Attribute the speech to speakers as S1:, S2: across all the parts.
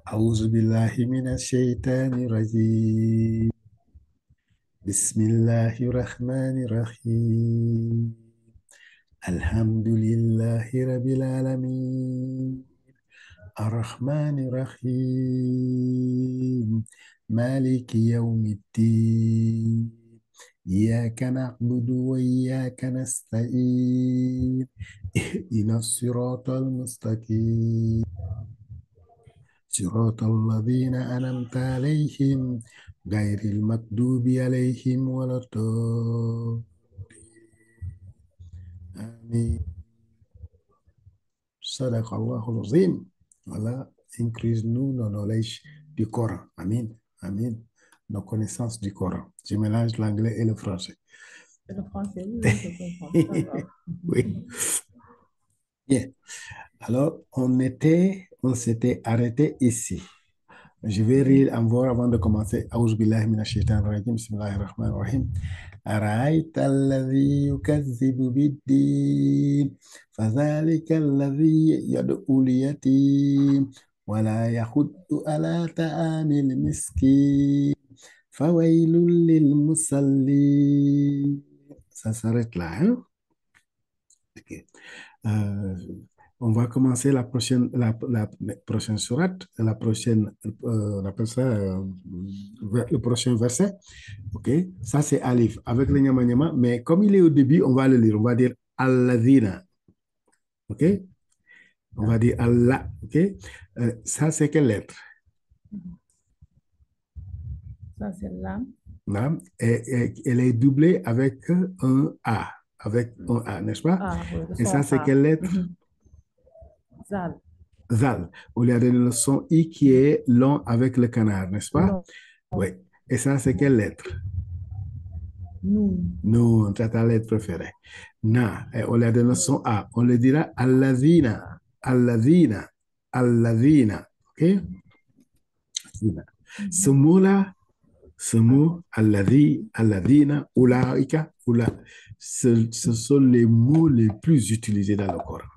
S1: أعوذ بالله من الشيطان الرجيم بسم الله الرحمن الرحيم الحمد لله رب العالمين الرحمن الرحيم مالك يوم الدين إياك نعبد وإياك نستعين اهدنا الصراط المستقيم صراط الذين أنعمت عليهم غير المغضوب عليهم ولا الضالين آمين صدق الله العظيم. Voilà, increase-nous nos knowledge du Coran. Amen. Amen. Nos connaissances du Coran. Je mélange l'anglais et le français.
S2: C'est le français, oui, je comprends.
S1: Oui. Bien. Alors, on s'était arrêté ici. Je vais lire encore avant de commencer. أعوذ بالله من الشيطان الرجيم بسم الله الرحمن الرحيم أرأيت الذي يكذب بالدين فذلك الذي يدعو اليتيم ولا يحض على طعام المسكين فويل للمصلين. Ça s'arrête là, hein? Ok. On va commencer la prochaine sourate, la prochaine, on appelle ça le prochain verset. Ok, ça c'est Alif avec le Nyama Nyama, mais comme il est au début, on va le lire. On va dire Alladina. Ok, on va dire Allah. Ok, ça c'est quelle lettre?
S2: Ça, c'est l'âme.
S1: Non, elle est doublée avec un A. Avec un A, n'est-ce pas?
S2: Ah, oui,
S1: Et ça c'est quelle lettre?
S2: Zal.
S1: Zal. On lui a donné le son I qui est long avec le canard, n'est-ce pas?
S2: Non.
S1: Oui. Et ça, c'est quelle lettre?
S2: Nous.
S1: Nous, c'est ta lettre préférée. Na. Et on lui a donné le son A. On le dira Alladina. Alladina. Alladina. OK? Ce mot-là, ce mot, Alladina, Ulaika, Ula, ce sont les mots les plus utilisés dans le Coran.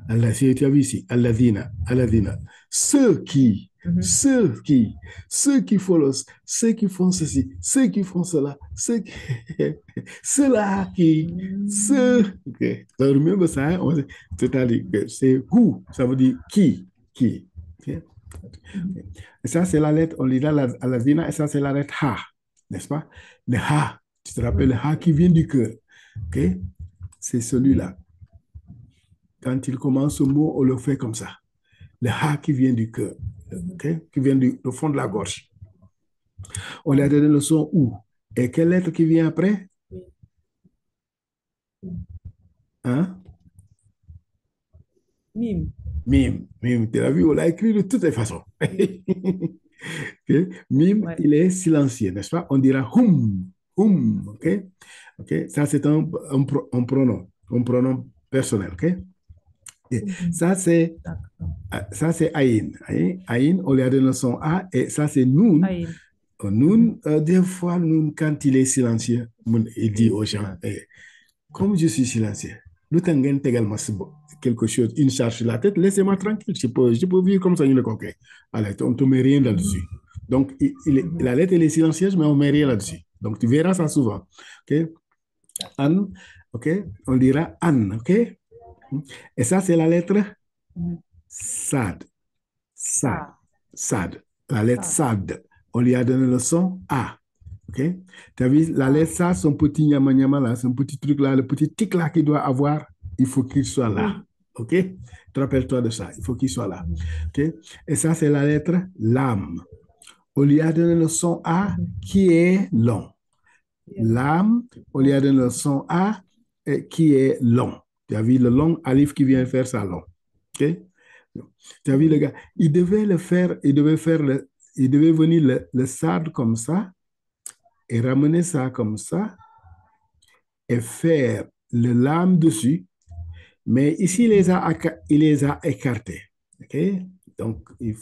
S1: Allah, tu as vu ici, Alladina, Alladina. Ceux qui font ceux qui font ceci, ceux qui font cela, ceux-là qui, ceux, ok. Donc, remember ça, hein? C'est-à-dire que c'est who, ça veut dire qui. Okay? Et ça, c'est la lettre, on lit là, Alladina, et ça, c'est la lettre Ha, n'est-ce pas? Le Ha, tu te rappelles, le Ha qui vient du cœur, ok? C'est celui-là. Quand il commence ce mot, on le fait comme ça. Le Ha qui vient du cœur, okay? Qui vient du fond de la gorge. On lui a donné le son OU. Et quelle lettre qui vient après? Hein?
S2: Mim.
S1: Mim. Mim, tu l'as vu, on l'a écrit de toutes les façons. Okay? Mim,
S2: Ouais.
S1: il est silencieux, n'est-ce pas? On dira hum, ok? Ok, ça c'est un pronom personnel, ok? Et ça c'est Aïn. Aïn, on lui a donné le son A, et ça c'est Noun.
S2: Aïn.
S1: Noun, des fois, Noun, quand il est silencieux, il dit aux gens, comme je suis silencieux, le temps également quelque chose, une charge sur la tête, laissez-moi tranquille, je peux vivre comme ça, une coquille. Alors, on ne te met rien là-dessus. Donc, la lettre, elle est silencieuse, mais on ne met rien là-dessus. Donc, tu verras ça souvent. OK? Anne, OK? On dira Anne, OK? Et ça, c'est la lettre Sad. Sad. La lettre Sad. On lui a donné le son A. OK? Tu as vu, la lettre Sad, son petit nyama là, son petit truc là, le petit tic là qu'il doit avoir, il faut qu'il soit là. OK? Tu rappelles-toi de ça. Il faut qu'il soit là. OK? Et ça, c'est la lettre Lam. On lui a donné le son A qui est long. Lam, on lui a donné le son A qui est long. Tu as vu le long alif qui vient faire ça long. OK? Tu as vu le gars, il devait venir le sad comme ça et ramener ça comme ça et faire le lame dessus. Mais ici, il les a écartés. OK? Donc, il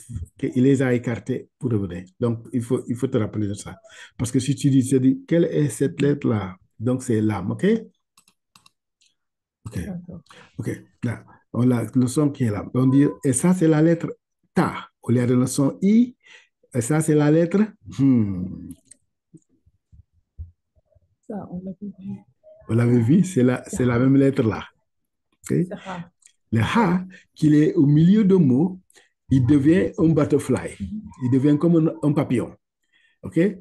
S1: les a écartés pour revenir. Donc, il faut te rappeler de ça. Parce que si tu dis, quelle est cette lettre-là? Donc, c'est l'âme, OK? OK. OK. Là. On a le son qui est là. On dit, et ça, c'est la lettre ta. Au lieu de le son i, et ça, c'est la lettre
S2: Ça, on l'a vu.
S1: Vous l'avez vu, c'est la même lettre là. Ok?
S2: C'est rare.
S1: Le ha, qu'il est au milieu de mots, il devient un butterfly. Il devient comme un papillon. OK? Et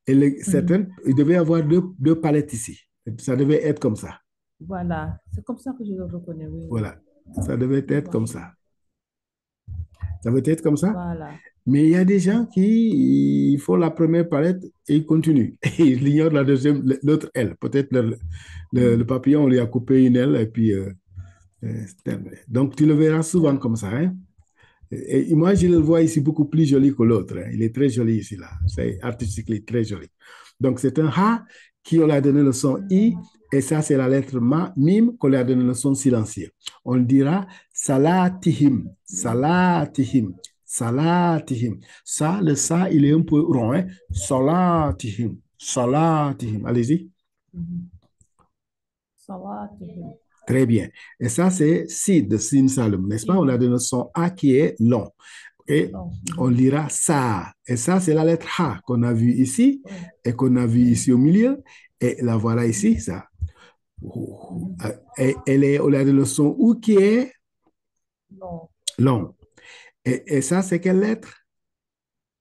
S1: il devait y avoir deux palettes ici. Ça devait être comme ça.
S2: Voilà, c'est comme ça que je le reconnais, oui, oui.
S1: Voilà. Ça devait
S2: Je
S1: être
S2: vois.
S1: comme ça. Ça devait être comme ça.
S2: Voilà.
S1: Mais il y a des gens qui ils font la première palette et ils continuent. Et ils ignorent la deuxième, l'autre aile. Peut-être le papillon, on lui a coupé une aile et puis. C'est terminé. Donc, tu le verras souvent comme ça. Hein? Et moi, je le vois ici beaucoup plus joli que l'autre. Hein? Il est très joli ici, là. C'est artistiquement très joli. Donc, c'est un ha qui on lui a donné le son i. Et ça, c'est la lettre ma, mime qu'on lui a donné le son silencieux. On dira salatihim, salatihim, salatihim. Ça, le ça, il est un peu rond. Hein? Salatihim, salatihim. Allez-y.
S2: Salawatihim.
S1: Très bien. Et ça, c'est Sid, Sin Salum, n'est-ce pas? On a donné le son A qui est long. Et
S2: Non.
S1: on lira ça. Et ça, c'est la lettre H qu'on a vue ici et qu'on a vue ici au milieu. Et la voilà ici, ça. Et elle est, on a donné le son U qui est
S2: Non.
S1: long. Et ça, c'est quelle lettre?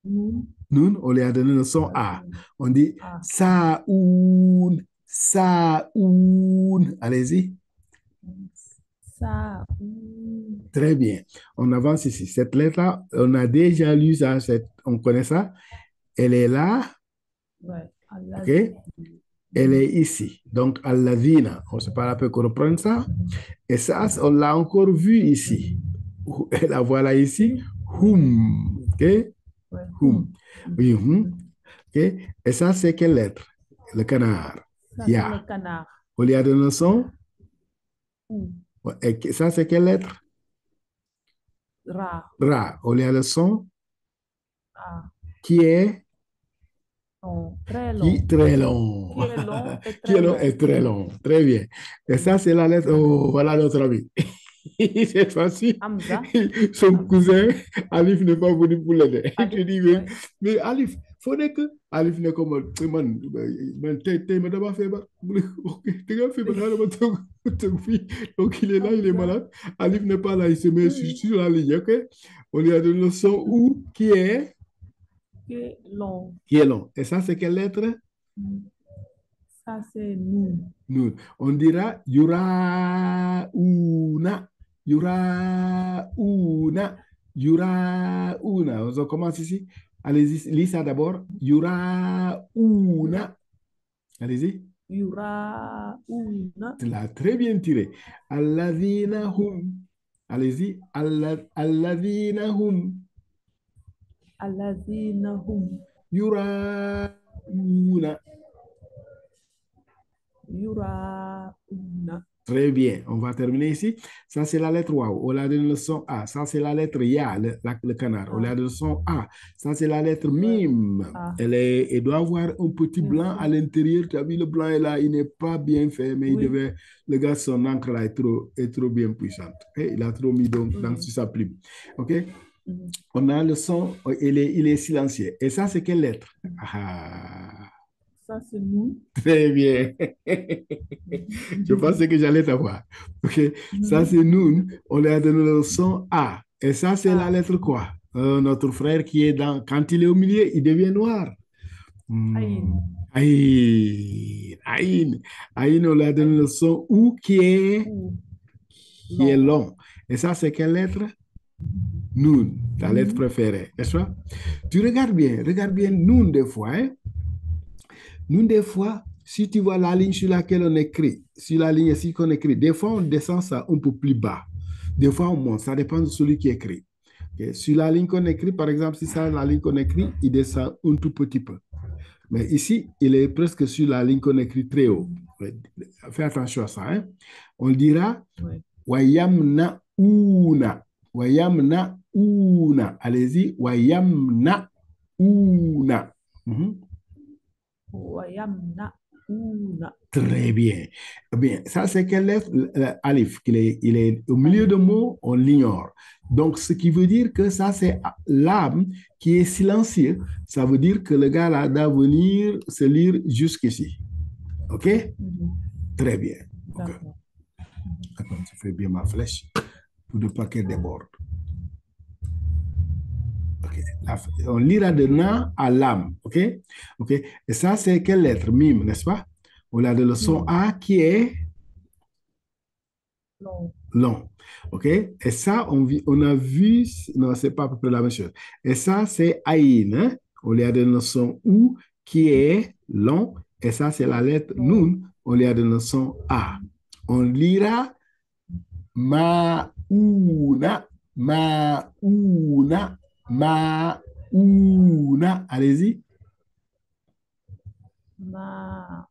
S2: Nun.
S1: Nun, on lui a donné le son A. On dit
S2: Ah.
S1: Saoun, Saoun. Allez-y.
S2: Ça.
S1: Très bien. On avance ici. Cette lettre-là, on a déjà lu ça, on connaît ça. Elle est là,
S2: Ouais.
S1: OK? Elle est ici. Donc, Allavina, on se parle un peu qu'on reprenne ça. Et ça, on l'a encore vu ici. Et la voilà ici. Hum. OK? Hum. Oui, hum. OK? Et ça, c'est quelle lettre? Le canard.
S2: Ça,
S1: Ya.
S2: c'est le canard.
S1: Au lieu de le son.
S2: Ou.
S1: Et ça, c'est quelle lettre?
S2: Ra.
S1: Ra. Au lieu de son.
S2: Ah.
S1: Qui est
S2: Non. Très long.
S1: qui très long.
S2: Qui est long et
S1: Qui est
S2: très
S1: long
S2: long.
S1: et très long. Très bien. Et ça, c'est la lettre. Oh, voilà notre ami. Cette fois-ci,
S2: Hamza.
S1: son cousin, Alif n'est pas venu pour l'aider. Il te
S2: Alif.
S1: dit,
S2: Ouais.
S1: mais Alif, faudrait que Alif n'est comme man, t'es madame fait ok, t'es fait ton fils. Donc il est là, il est
S2: Hamza.
S1: malade. Alif n'est pas là, il se met sur la ligne, ok? On lui a donné le son ou
S2: Qui est long.
S1: qui est long. Et ça, c'est quelle lettre?
S2: Ça, c'est nous.
S1: Nun. On dira yurauna, yurauna, yurauna. On commence ici. Allez-y, lis ça d'abord. Yurauna. Allez-y.
S2: Yura. Una.
S1: Tu l'as très bien tiré. Alladhina hum. Allez-y. Alladhina hum.
S2: Alazina hum.
S1: Yurauna.
S2: Yura. Una.
S1: Très bien, on va terminer ici. Ça, c'est la lettre waouh. On a donné le son A. Ça, c'est la lettre Ya, le canard. On a donné le son A. Ça, c'est la lettre Mime.
S2: Ah.
S1: Elle doit avoir un petit blanc à l'intérieur. Tu as vu, le blanc est là. Il n'est pas bien fait, mais
S2: Oui.
S1: le gars, son encre là est trop bien puissante. Et il a trop mis dans sa plume. OK? On a le son, il est silencieux. Et ça, c'est quelle lettre? Ah.
S2: Ça, c'est nous.
S1: Très bien. Je pensais que j'allais t'avoir. OK. Ça, c'est Noun. On lui a donné le son A. Et ça, c'est la lettre quoi? Notre frère qui est dans. Quand il est au milieu, il devient noir.
S2: Aïn.
S1: Aïn. Aïn. Aïn, on lui a donné le son OU qui est long. Et ça, c'est quelle lettre? Noun, ta lettre préférée. N'est-ce pas? Tu regardes bien Noun des fois. Hein? Nous, des fois, si tu vois la ligne sur laquelle on écrit, sur la ligne ici qu'on écrit, des fois, on descend ça un peu plus bas. Des fois, on monte. Ça dépend de celui qui écrit. Okay? Sur la ligne qu'on écrit, par exemple, si c'est la ligne qu'on écrit, il descend un tout petit peu. Mais ici, il est presque sur la ligne qu'on écrit très haut. Fais attention à ça. Hein? On dira Wayamna una. Wayamna una. Allez-y. Wayamna una.
S2: Wayamna. Una.
S1: Très bien. Eh bien, ça, c'est quelle lettre? Alif. Il est au milieu de mots, on l'ignore. Donc, ce qui veut dire que ça, c'est l'âme qui est silencieux. Ça veut dire que le gars là doit venir se lire jusqu'ici. OK? Très bien. OK.
S2: D'accord.
S1: Attends, tu fais bien ma flèche pour ne pas qu'elle déborde. OK. On lira de na à l'âme. OK? OK. Et ça, c'est quelle lettre? Mime, n'est-ce pas? On a de le son A qui est
S2: Long.
S1: long. OK? Et ça, on a vu, non, c'est pas à peu près la même chose. Et ça, c'est Aïn. Hein? On lui a donné le son OU qui est long. Et ça, c'est la lettre Nun. On lui a donné le son A. On lira Maouna, Maouna, Maouna. Allez-y.
S2: Mauna.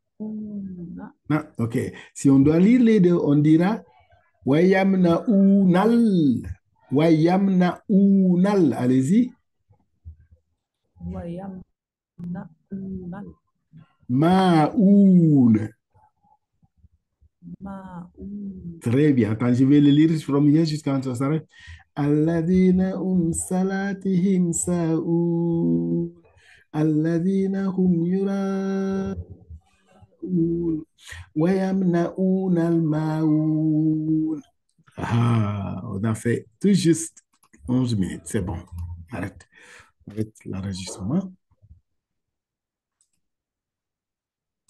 S1: Ah, OK. Si on doit lire les deux, on dira Wayamna Ounal. Wayamna Ounal. Allez-y.
S2: Wayam. Na. Unan.
S1: Maoun.
S2: Maun.
S1: Très bien. Attends, je vais le lire from here jusqu'à ce que ça s'arrête. Alladina salatihim sa'oun. Alladina yura'oun. Wayamna'oun al-ma'oun. Ah, on a fait tout juste 11 minutes. C'est bon. Arrête. Arrête l'enregistrement.